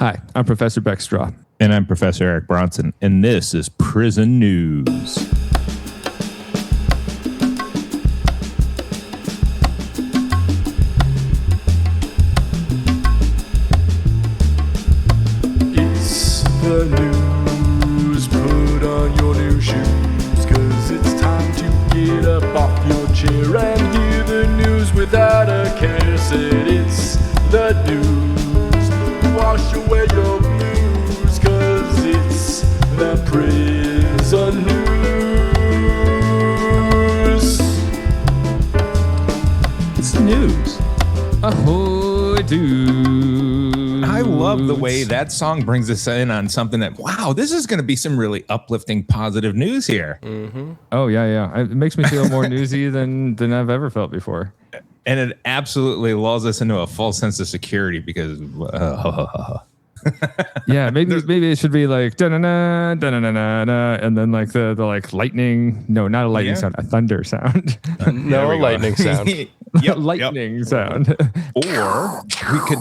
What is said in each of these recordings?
Hi, I'm Professor Beck Strah. And I'm Professor Eric Bronson, and this is Prison News. It's the news, put on your new shoes, 'cause it's time to get up off your chair and hear the news without a care. Said it's the news, wash away your blues, 'cause it's the prison news. It's the news. Ahoy, dude. I love the way that song brings us in on something that, wow, this is going to be some really uplifting, positive news here. Mm-hmm. Oh, yeah. It makes me feel more newsy than I've ever felt before. And it absolutely lulls us into a false sense of security because, yeah, maybe it should be like da-na-na, da-na-na-na, and then like the like lightning. No, not a lightning sound, a thunder sound. No, a lightning sound. Lightning sound. Or we could,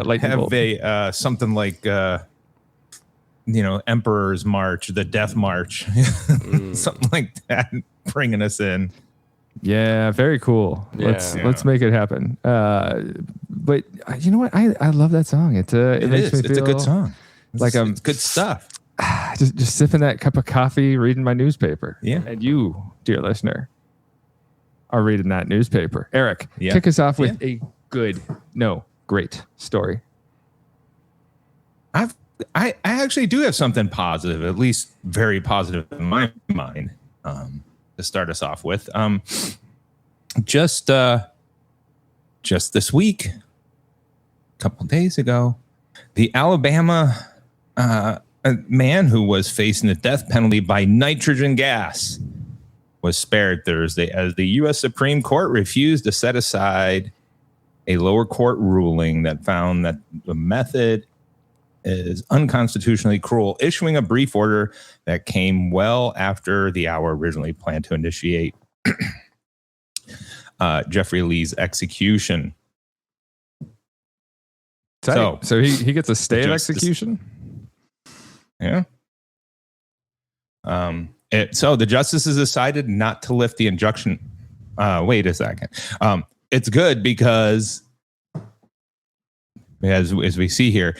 like a have bolt. a something like, Emperor's March, the Death March, something like that, bringing us in. Yeah, very cool. Yeah. Let's make it happen. But you know what? I love that song. It makes me feel It's a good song. It's good stuff. just sipping that cup of coffee, reading my newspaper. Yeah. And you, dear listener, are reading that newspaper. Eric, Yeah. kick us off with a great story. I actually do have something positive, at least very positive in my mind, to start us off with. Just this week, a couple of days ago, the Alabama a man who was facing the death penalty by nitrogen gas was spared Thursday as the U.S. Supreme Court refused to set aside a lower court ruling that found that the method is unconstitutionally cruel, issuing a brief order that came well after the hour originally planned to initiate Jeffrey Lee's execution. So he gets a stay of execution? Yeah. So the justices decided not to lift the injunction. Wait a second. It's good because, as we see here,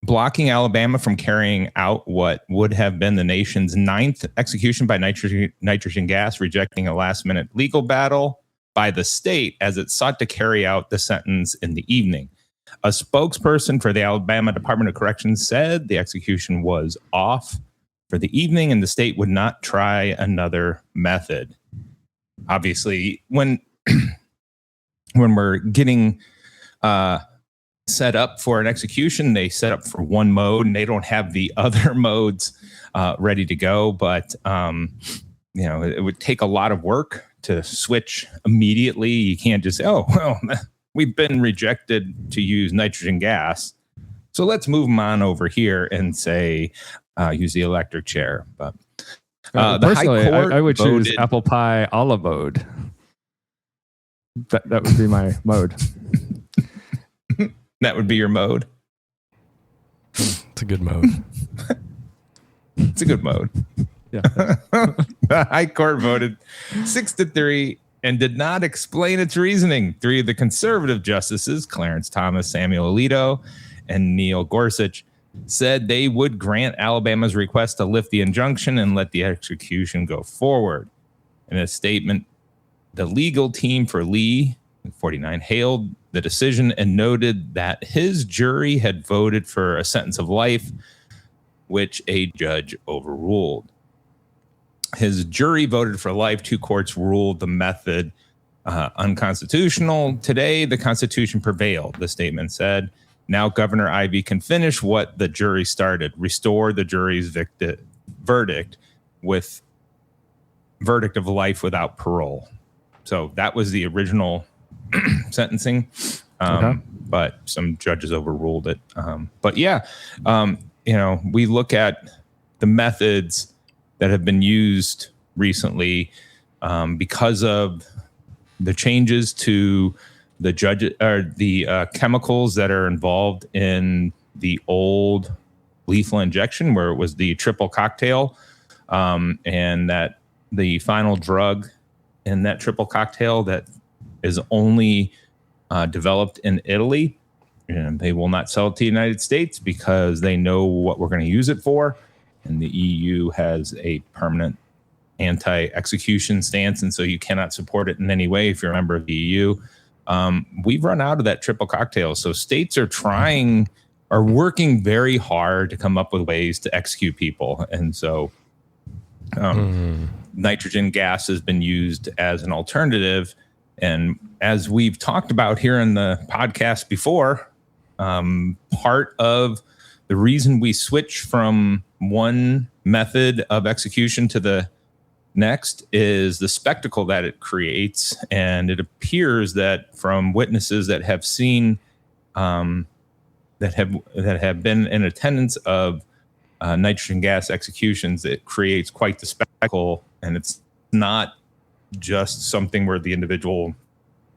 blocking Alabama from carrying out what would have been the nation's 9th execution by nitrogen gas, rejecting a last-minute legal battle by the state as it sought to carry out the sentence in the evening. A spokesperson for the Alabama Department of Corrections said the execution was off for the evening and the state would not try another method. Obviously, when we're getting set up for an execution, they set up for one mode and they don't have the other modes ready to go. But, it would take a lot of work to switch immediately. You can't just say, oh, well, we've been rejected to use nitrogen gas, so let's move them on over here and say, use the electric chair. But the High Court I would choose voted, apple pie a la mode. That would be my mode. that would be your mode. It's a good mode. It's a good mode. Yeah. The High Court voted 6-3 and did not explain its reasoning. 3 of the conservative justices, Clarence Thomas, Samuel Alito, and Neil Gorsuch, said they would grant Alabama's request to lift the injunction and let the execution go forward. In a statement, the legal team for Lee, 49, hailed the decision and noted that his jury had voted for a sentence of life, which a judge overruled. His jury voted for life. 2 courts ruled the method unconstitutional. Today, the Constitution prevailed, the statement said. Now Governor Ivey can finish what the jury started, restore the jury's verdict of life without parole. So that was the original sentencing, but some judges overruled it. We look at the methods that have been used recently because of the changes to the chemicals that are involved in the old lethal injection, where it was the triple cocktail, and that the final drug in that triple cocktail that is only developed in Italy, and they will not sell it to the United States because they know what we're going to use it for. And the EU has a permanent anti-execution stance, and so you cannot support it in any way if you're a member of the EU. We've run out of that triple cocktail, so states are working very hard to come up with ways to execute people, and so nitrogen gas has been used as an alternative. And as we've talked about here in the podcast before, part of the reason we switch from one method of execution to the next is the spectacle that it creates. And it appears that from witnesses that have seen, that have been in attendance of nitrogen gas executions, it creates quite the spectacle. And it's not just something where the individual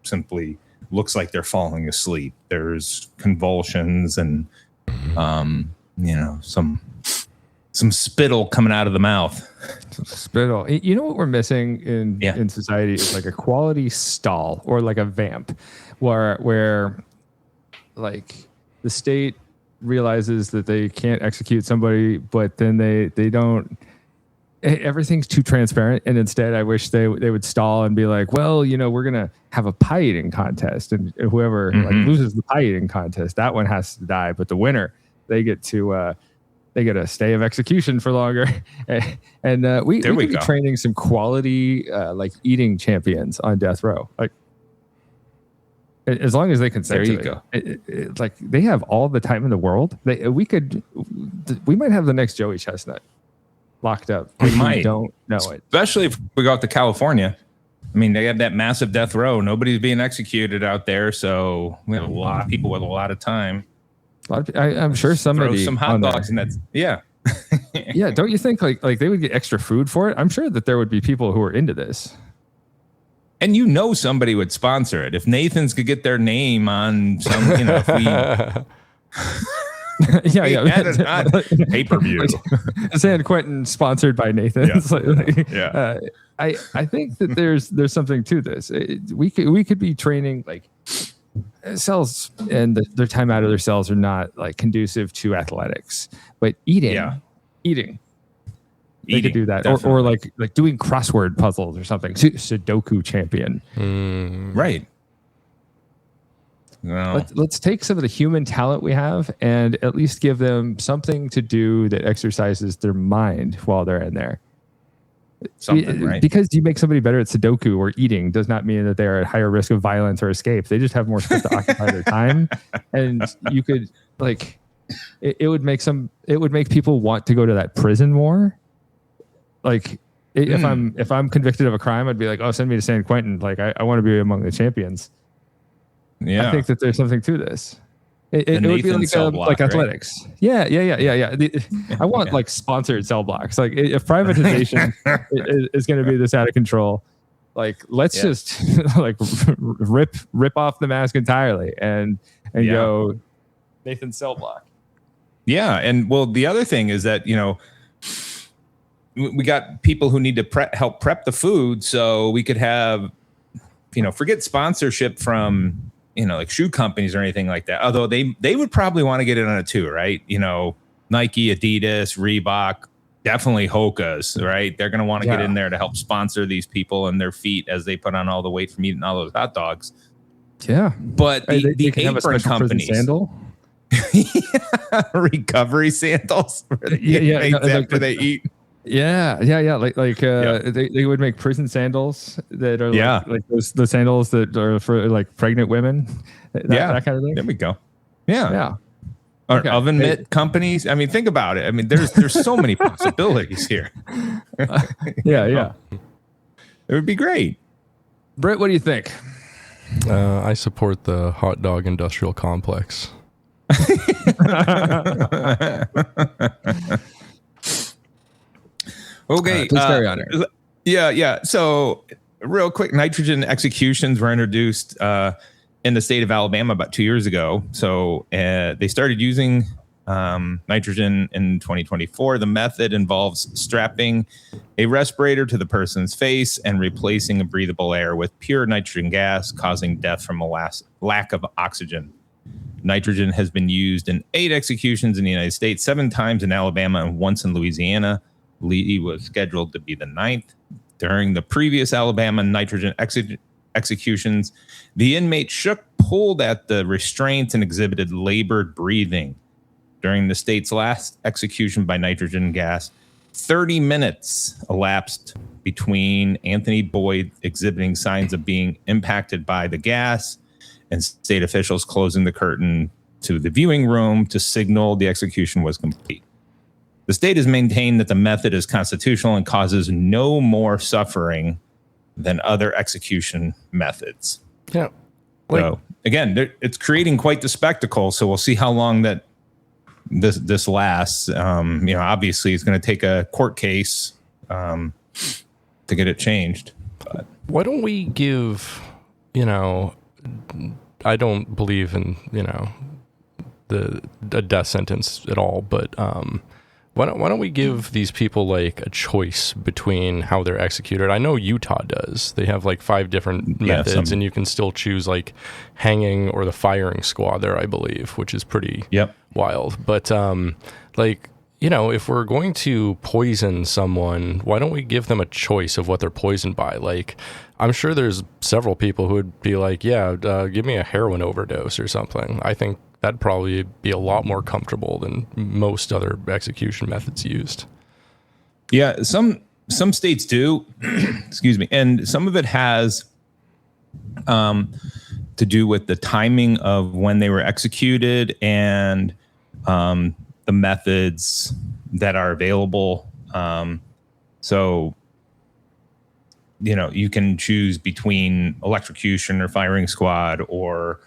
simply looks like they're falling asleep. There's convulsions and some spittle coming out of the mouth. Some spittle. You know what we're missing in society is like a quality stall or like a vamp, where like the state realizes that they can't execute somebody, but then they don't. Everything's too transparent, and instead I wish they would stall and be like, well, we're gonna have a pie eating contest, and whoever like loses the pie eating contest, that one has to die, but the winner, they get a stay of execution for longer. And we could be training some quality like eating champions on death row, like as long as they consent. There you go. Like they have all the time in the world. We might have the next Joey Chestnut locked up. We might. Don't know it. Especially if we go out to California. I mean, they have that massive death row. Nobody's being executed out there, so we have a lot of people with a lot of time. I'm sure somebody throw some hot dogs, and that's yeah. Yeah, don't you think like they would get extra food for it? I'm sure that there would be people who are into this. And somebody would sponsor it. If Nathan's could get their name on some, if we pay-per-view. San Quentin sponsored by Nathan's. Yeah. I think that there's something to this. We could be training like cells, and their time out of their cells are not like conducive to athletics, but eating. They could do that, or like doing crossword puzzles or something. Sudoku champion, right? No. Let's take some of the human talent we have and at least give them something to do that exercises their mind while they're in there. Right? Because you make somebody better at Sudoku or eating does not mean that they are at higher risk of violence or escape. They just have more stuff to occupy their time. And you could it would make people want to go to that prison more. Like if I'm convicted of a crime, I'd be like, oh, send me to San Quentin. Like I want to be among the champions. Yeah, I think that there's something to this. It would be like athletics. Right? Yeah. I want like sponsored cell blocks. Like if privatization is going to be this out of control, like let's just like rip off the mask entirely and go Nathan's cell block. Yeah, and well, the other thing is that we got people who need to help prep the food, so we could have forget sponsorship from like shoe companies or anything like that. Although they would probably want to get in on it too, right? Nike, Adidas, Reebok, definitely Hoka's, right? They're going to want to get in there to help sponsor these people and their feet as they put on all the weight from eating all those hot dogs. Yeah. But the apron companies. Sandal? Recovery sandals. Where they eat. Yeah. They would make prison sandals that are like the sandals that are for like pregnant women. That kind of thing. There we go. Yeah. Or oven mitt companies. I mean, think about it. I mean, there's so many possibilities here. Yeah. It would be great. Britt, what do you think? I support the hot dog industrial complex. Okay, please carry on here. Yeah. So, real quick, nitrogen executions were introduced in the state of Alabama about 2 years ago. So, they started using nitrogen in 2024. The method involves strapping a respirator to the person's face and replacing a breathable air with pure nitrogen gas, causing death from a lack of oxygen. Nitrogen has been used in 8 executions in the United States, 7 times in Alabama, and once in Louisiana. Lee was scheduled to be the 9th. During the previous Alabama nitrogen executions, the inmate pulled at the restraints and exhibited labored breathing. During the state's last execution by nitrogen gas, 30 minutes elapsed between Anthony Boyd exhibiting signs of being impacted by the gas and state officials closing the curtain to the viewing room to signal the execution was complete. The state has maintained that the method is constitutional and causes no more suffering than other execution methods. Yeah. So again, it's creating quite the spectacle. So we'll see how long that this lasts. Obviously it's going to take a court case to get it changed. But why don't we give, I don't believe in, a death sentence at all, but why don't we give these people like a choice between how they're executed? I know Utah does. They have like 5 different methods, and you can still choose like hanging or the firing squad there, I believe, which is pretty wild. But if we're going to poison someone, why don't we give them a choice of what they're poisoned by? Like, I'm sure there's several people who would be like, give me a heroin overdose or something. I think that'd probably be a lot more comfortable than most other execution methods used. Yeah, some states do, excuse me, and some of it has to do with the timing of when they were executed and the methods that are available. So, you can choose between electrocution or firing squad or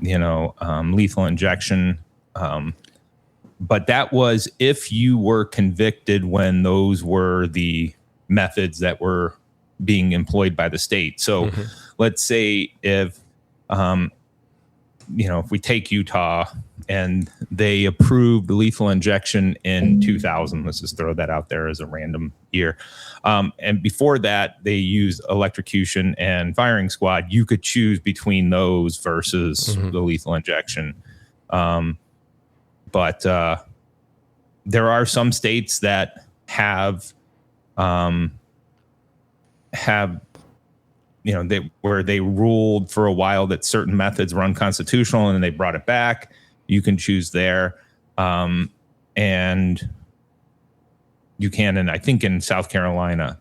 lethal injection. But that was if you were convicted when those were the methods that were being employed by the state. So let's say if we take Utah and they approved lethal injection in 2000, let's just throw that out there as a random year. And before that, they used electrocution and firing squad. You could choose between those versus the lethal injection. But there are some states that have where they ruled for a while that certain methods were unconstitutional, and then they brought it back. You can choose there. And you can, and I think in South Carolina,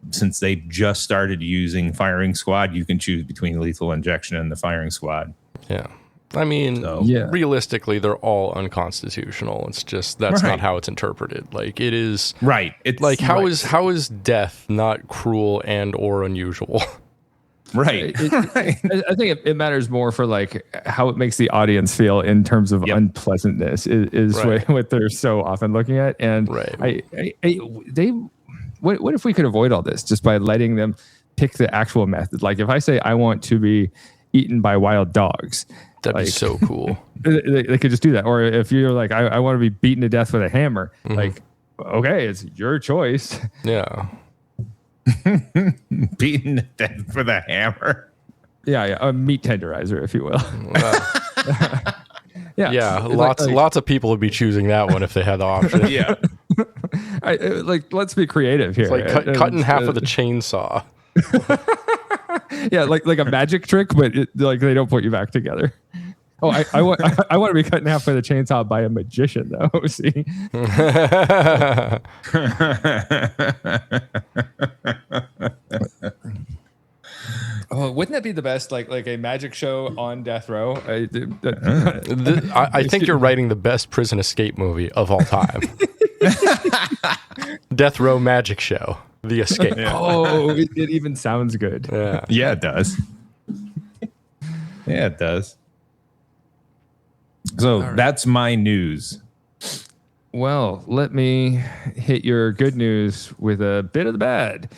since they just started using firing squad, you can choose between lethal injection and the firing squad. Yeah. I mean, realistically, they're all unconstitutional. It's just that's not how it's interpreted. Like it is right. It's like how is death not cruel and or unusual? Right. I think it matters more for like how it makes the audience feel in terms of unpleasantness is what they're so often looking at. And what if we could avoid all this just by letting them pick the actual method? Like if I say I want to be eaten by wild dogs, that'd be so cool. They could just do that. Or if you're like, I want to be beaten to death with a hammer, like, okay, it's your choice. Yeah. Beaten to death with a hammer. Yeah. A meat tenderizer, if you will. Lots of people would be choosing that one if they had the option. Yeah. Let's be creative here. It's like cutting half with a chainsaw. Yeah, like a magic trick, but they don't put you back together. Oh, I want to be cut in half with a chainsaw by a magician, though. See. Oh, wouldn't that be the best? Like a magic show on death row. I think you're writing the best prison escape movie of all time. Death Row Magic Show. The Escape. Oh, it even sounds good. Yeah, it does. Yeah, it does. So that's my news. Well, let me hit your good news with a bit of the bad.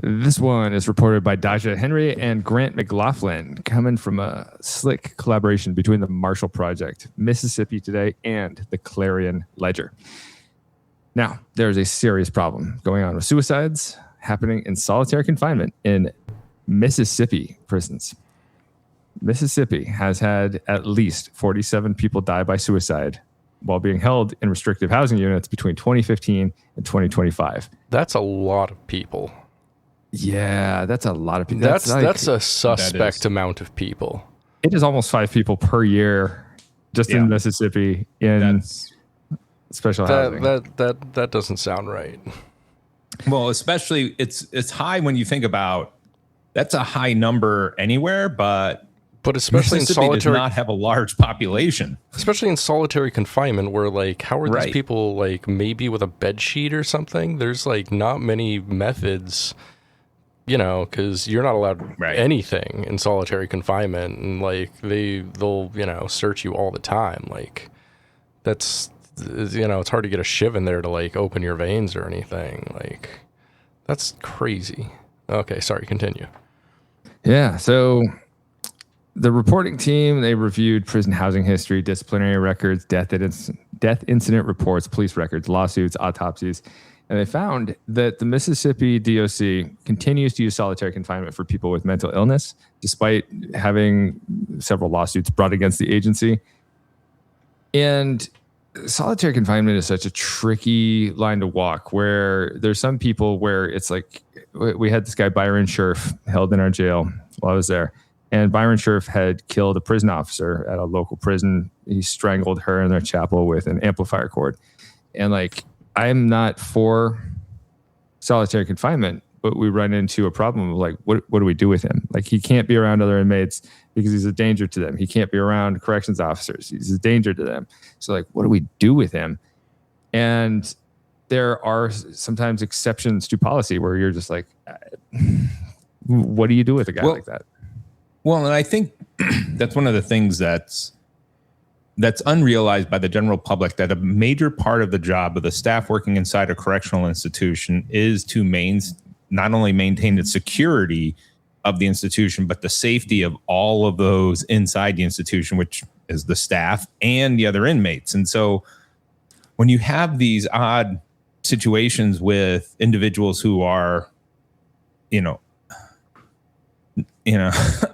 This one is reported by Daja Henry and Grant McLaughlin, coming from a slick collaboration between the Marshall Project, Mississippi Today, and the Clarion Ledger. Now, there's a serious problem going on with suicides happening in solitary confinement in Mississippi prisons. Mississippi has had at least 47 people die by suicide while being held in restrictive housing units between 2015 and 2025. That's a lot of people. Yeah, that's a lot of people. That's a suspect amount of people. It is almost 5 people per year just in Mississippi in special housing. That doesn't sound right. Well, especially it's high when you think about that's a high number anywhere, but especially in solitary, does not have a large population. Especially in solitary confinement, where like, how are these people like maybe with a bed sheet or something? There's like not many methods, you know, because you're not allowed anything in solitary confinement, and like they'll search you all the time. Like that's it's hard to get a shiv in there to like open your veins or anything. Like that's crazy. Okay, sorry, continue. Yeah, so the reporting team, they reviewed prison housing history, disciplinary records, death incident reports, police records, lawsuits, autopsies, and they found that the Mississippi DOC continues to use solitary confinement for people with mental illness, despite having several lawsuits brought against the agency. And solitary confinement is such a tricky line to walk, where there's some people where it's like, we had this guy, Byron Scherf, held in our jail while I was there. And Byron Scherf had killed a prison officer at a local prison. He strangled her in their chapel with an amplifier cord. And like, I'm not for solitary confinement, but we run into a problem of like, what do we do with him? Like, he can't be around other inmates because he's a danger to them. He can't be around corrections officers. He's a danger to them. So like, what do we do with him? And there are sometimes exceptions to policy where you're just like, what do you do with a guy like that? Well, and I think that's one of the things that's unrealized by the general public, that a major part of the job of the staff working inside a correctional institution is to not only maintain the security of the institution, but the safety of all of those inside the institution, which is the staff and the other inmates. And so when you have these odd situations with individuals who are,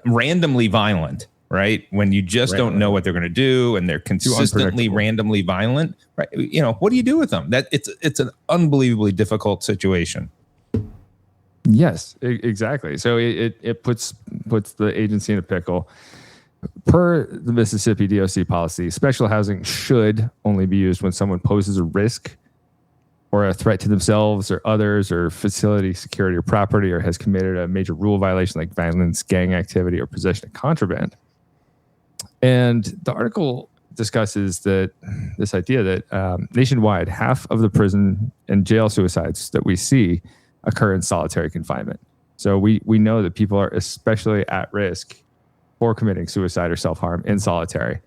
randomly violent, right? When you just don't know what they're going to do and they're consistently randomly violent, right? What do you do with them? It's an unbelievably difficult situation. Yes, exactly. So it puts the agency in a pickle. Per the Mississippi DOC policy, special housing should only be used when someone poses a risk or a threat to themselves or others, or facility security or property, or has committed a major rule violation like violence, gang activity, or possession of contraband. And the article discusses this idea that nationwide, half of the prison and jail suicides that we see occur in solitary confinement. So we know that people are especially at risk for committing suicide or self-harm in solitary.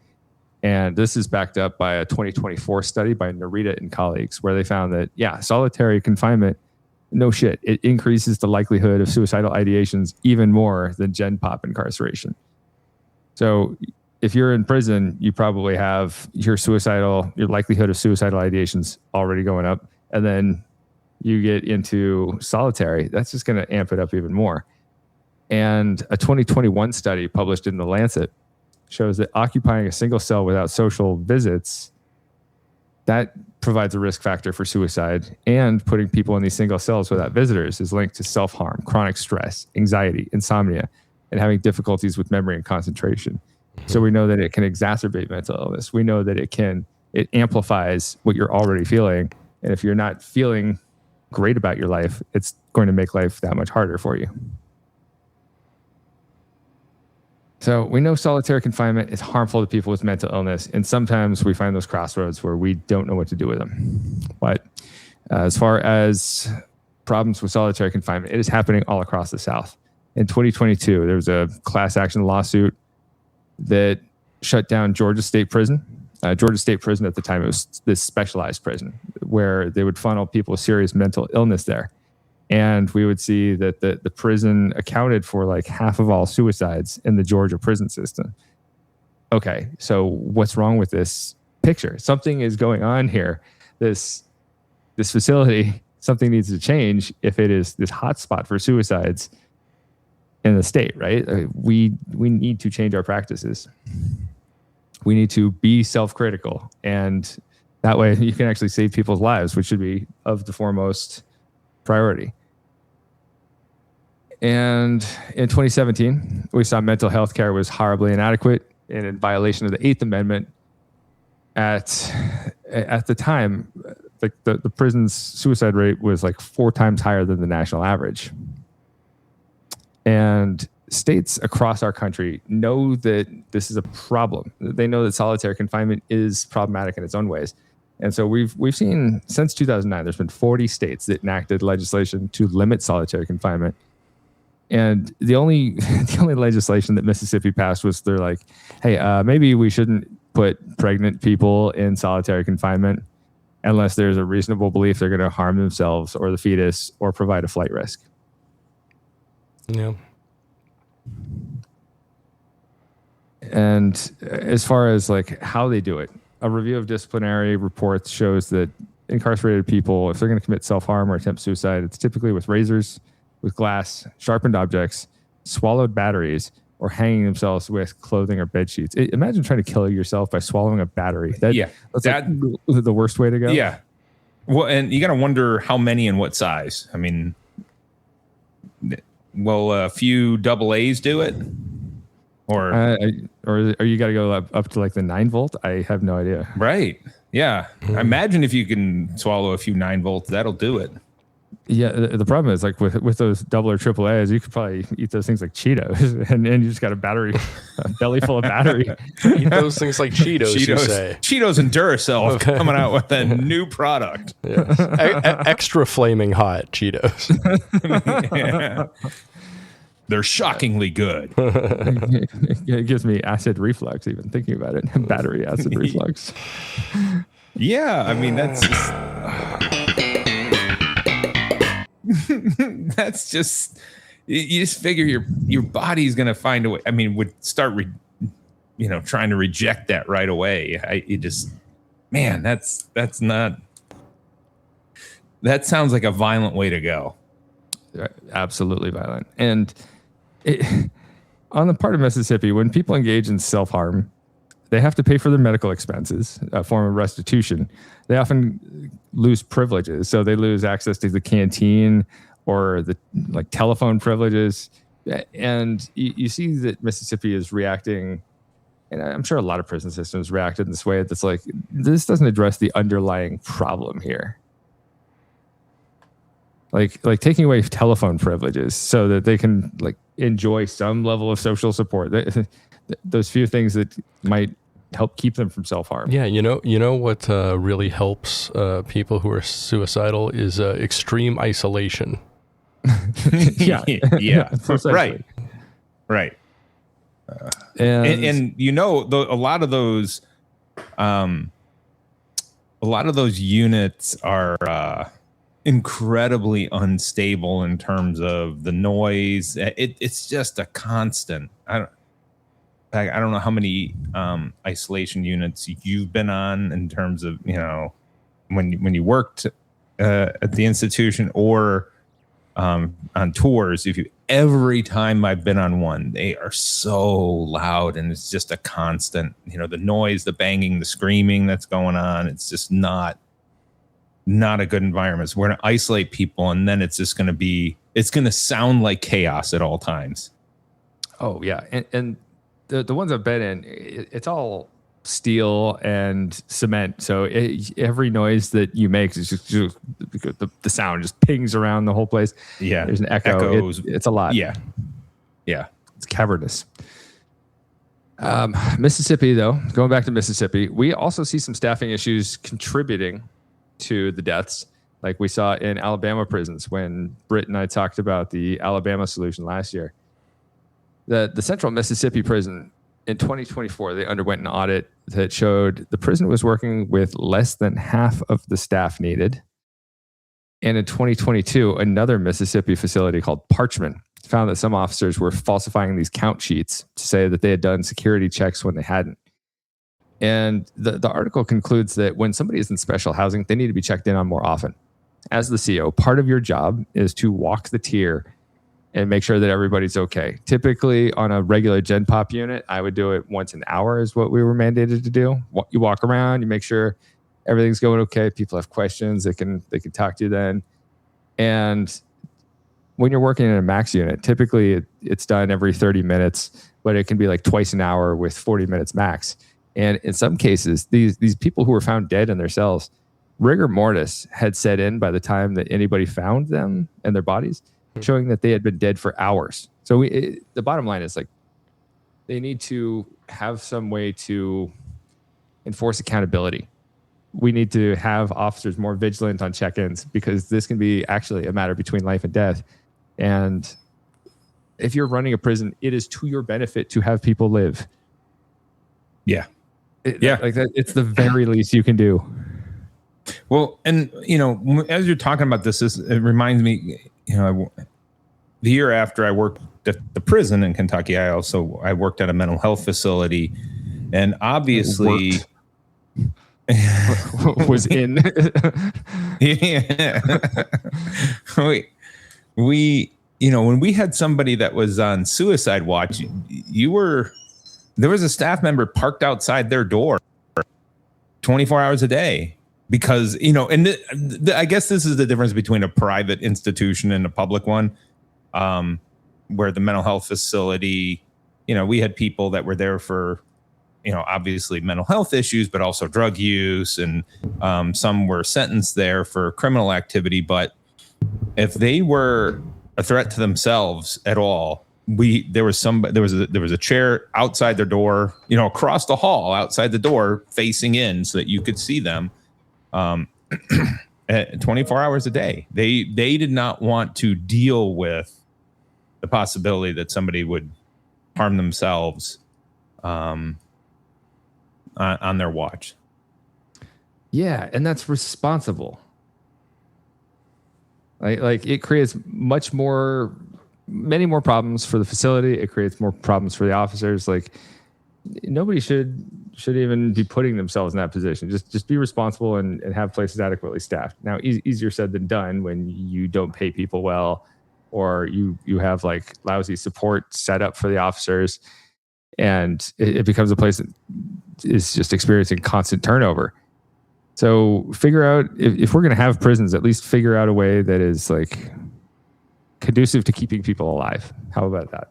And this is backed up by a 2024 study by Narita and colleagues, where they found that, solitary confinement, no shit, it increases the likelihood of suicidal ideations even more than Gen Pop incarceration. So if you're in prison, you probably have your likelihood of suicidal ideations already going up. And then you get into solitary, that's just going to amp it up even more. And a 2021 study published in The Lancet shows that occupying a single cell without social visits, that provides a risk factor for suicide, and putting people in these single cells without visitors is linked to self-harm, chronic stress, anxiety, insomnia, and having difficulties with memory and concentration. So we know that it can exacerbate mental illness. We know that it amplifies what you're already feeling. And if you're not feeling great about your life, it's going to make life that much harder for you. So we know solitary confinement is harmful to people with mental illness, and sometimes we find those crossroads where we don't know what to do with them. But as far as problems with solitary confinement, it is happening all across the South. In 2022, there was a class action lawsuit that shut down Georgia State Prison. Georgia State Prison at the time, it was this specialized prison where they would funnel people with serious mental illness there. And we would see that the prison accounted for like half of all suicides in the Georgia prison system. Okay, so what's wrong with this picture? Something is going on here. This facility, something needs to change if it is this hotspot for suicides in the state, right? We need to change our practices. We need to be self-critical, and that way you can actually save people's lives, which should be of the foremost priority. And in 2017, we saw mental health care was horribly inadequate and in violation of the 8th Amendment. At the time, the prison's suicide rate was like 4 times higher than the national average. And states across our country know that this is a problem. They know that solitary confinement is problematic in its own ways. And so we've seen since 2009, there's been 40 states that enacted legislation to limit solitary confinement. And the only legislation that Mississippi passed was they're like, hey, maybe we shouldn't put pregnant people in solitary confinement unless there's a reasonable belief they're going to harm themselves or the fetus or provide a flight risk. Yeah. And as far as like how they do it, a review of disciplinary reports shows that incarcerated people, if they're going to commit self-harm or attempt suicide, it's typically with razors, with glass, sharpened objects, swallowed batteries, or hanging themselves with clothing or bed sheets. Imagine trying to kill yourself by swallowing a battery. That's like the worst way to go. Yeah. Well, and you got to wonder how many and what size. I mean, will a few AA's do it? Or you got to go up to like the 9-volt? I have no idea. Right. Yeah. Imagine if you can swallow a few 9-volts, that'll do it. Yeah, the problem is like with those double or triple A's, you could probably eat those things like Cheetos, and you just got a belly full of battery. Eat those things like Cheetos, you say. Cheetos and Duracell coming out with a new product. Yes. Extra flaming hot Cheetos. Yeah. They're shockingly good. It gives me acid reflux even thinking about it. Battery acid reflux. Yeah, I mean that's that's just you just figure your body's gonna find a way. I mean, would start trying to reject that right away. That sounds like a violent way to go. Absolutely violent. And on the part of Mississippi, when people engage in self-harm, they have to pay for their medical expenses, a form of restitution. They often lose privileges. So they lose access to the canteen or the like telephone privileges. And you see that Mississippi is reacting, and I'm sure a lot of prison systems reacted in this way. That's like, this doesn't address the underlying problem here. Like taking away telephone privileges so that they can like enjoy some level of social support. Those few things that might help keep them from self-harm. Yeah, you know what really helps people who are suicidal is extreme isolation. Yeah. Right. And a lot of those units are incredibly unstable in terms of the noise. It's just a constant. I don't know how many isolation units you've been on in terms of when you worked at the institution or on tours. Every time I've been on one, they are so loud and it's just a constant. The noise, the banging, the screaming that's going on. It's just not a good environment. So we're going to isolate people, and then it's going to sound like chaos at all times. Oh yeah. And the ones I've been in, it's all steel and cement. So every noise that you make is just the sound just pings around the whole place. Yeah. There's an echo. It's a lot. Yeah. Yeah. It's cavernous. Mississippi, though, going back to Mississippi, we also see some staffing issues contributing to the deaths, like we saw in Alabama prisons when Britt and I talked about the Alabama solution last year. The Central Mississippi prison in 2024, they underwent an audit that showed the prison was working with less than half of the staff needed. And in 2022, another Mississippi facility called Parchman found that some officers were falsifying these count sheets to say that they had done security checks when they hadn't. And the article concludes that when somebody is in special housing, they need to be checked in on more often. As the CO, part of your job is to walk the tier and make sure that everybody's okay. Typically, on a regular Gen Pop unit, I would do it once an hour is what we were mandated to do. You walk around, you make sure everything's going okay. People have questions, they can talk to you then. And when you're working in a max unit, typically it's done every 30 minutes, but it can be like twice an hour with 40 minutes max. And in some cases, these people who were found dead in their cells, rigor mortis had set in by the time that anybody found them and their bodies, showing that they had been dead for hours. So the bottom line is, like, they need to have some way to enforce accountability. We need to have officers more vigilant on check-ins, because this can be actually a matter between life and death. And if you're running a prison, it is to your benefit to have people live. Yeah. Like that, it's the very least you can do. Well, and as you're talking about this, it reminds me, the year after I worked at the prison in Kentucky, I worked at a mental health facility, and obviously was in. Yeah. we when we had somebody that was on suicide watch, there was a staff member parked outside their door 24 hours a day, because, I guess this is the difference between a private institution and a public one, where the mental health facility, we had people that were there for, obviously mental health issues, but also drug use. And some were sentenced there for criminal activity. But if they were a threat to themselves at all, there was a chair outside their door, across the hall outside the door, facing in so that you could see them 24 hours a day. They did not want to deal with the possibility that somebody would harm themselves on their watch. Yeah, and that's responsible. Like it creates many more problems for the facility. It creates more problems for the officers. Like, nobody should even be putting themselves in that position. Just be responsible and have places adequately staffed. Now, easier said than done when you don't pay people well, or you have like lousy support set up for the officers, and it becomes a place that is just experiencing constant turnover. So figure out, if we're going to have prisons, at least figure out a way that is like conducive to keeping people alive. How about that?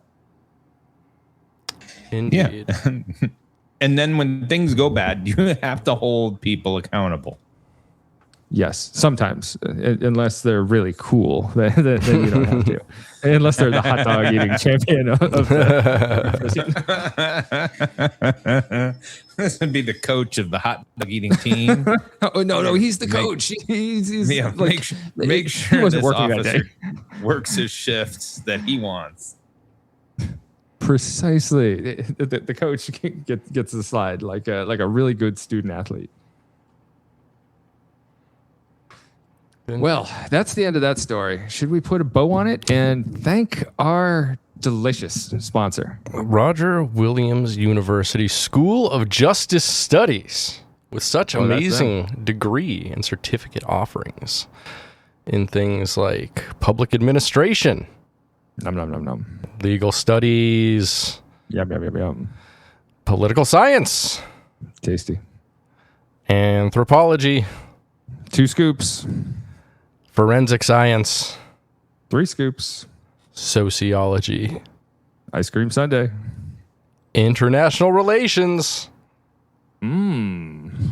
Indeed. Yeah. And then when things go bad, you have to hold people accountable. Yes, sometimes, unless they're really cool, then you don't have to. Unless they're the hot dog eating champion of the prison. This would be the coach of the hot dog eating team. Oh no, he's the coach. He's make sure this officer works his shifts that he wants. Precisely, the coach gets the slide like a really good student athlete. Well, that's the end of that story. Should we put a bow on it and thank our delicious sponsor? Roger Williams University School of Justice Studies, with such amazing degree and certificate offerings in things like public administration, legal studies, yum, political science, tasty, anthropology, 2 scoops, forensic science, 3 scoops, sociology, ice cream sundae, international relations, and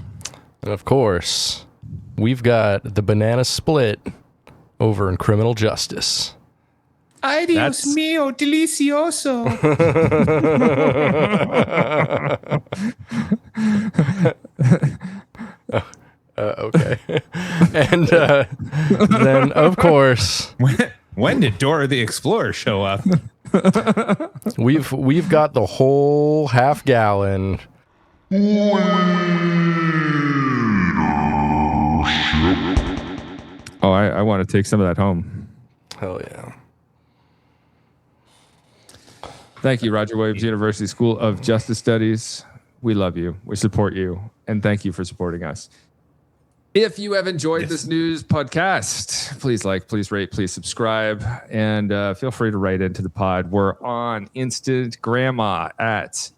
of course, we've got the banana split over in criminal justice. Ay, Dios mío, delicioso. Okay. And then, of course, when did Dora the Explorer show up? we've got the whole half gallon. Oh, I I want to take some of that home. Hell yeah. Thank you, Roger Williams University School of Justice Studies. We love you. We support you. And thank you for supporting us. If you have enjoyed this news podcast, please like, please rate, please subscribe, and feel free to write into the pod. We're on Instant Grandma at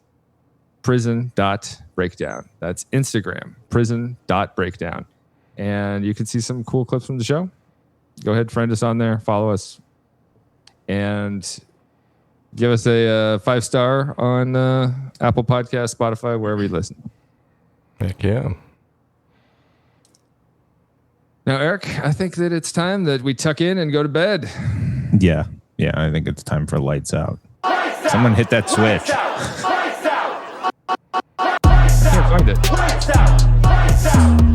prison.breakdown. That's Instagram, prison.breakdown. And you can see some cool clips from the show. Go ahead, friend us on there, follow us, and give us a 5-star on Apple Podcasts, Spotify, wherever you listen. Heck yeah. Now, Eric, I think that it's time that we tuck in and go to bed. Yeah, I think it's time for lights out. Someone hit that switch. I can't find it.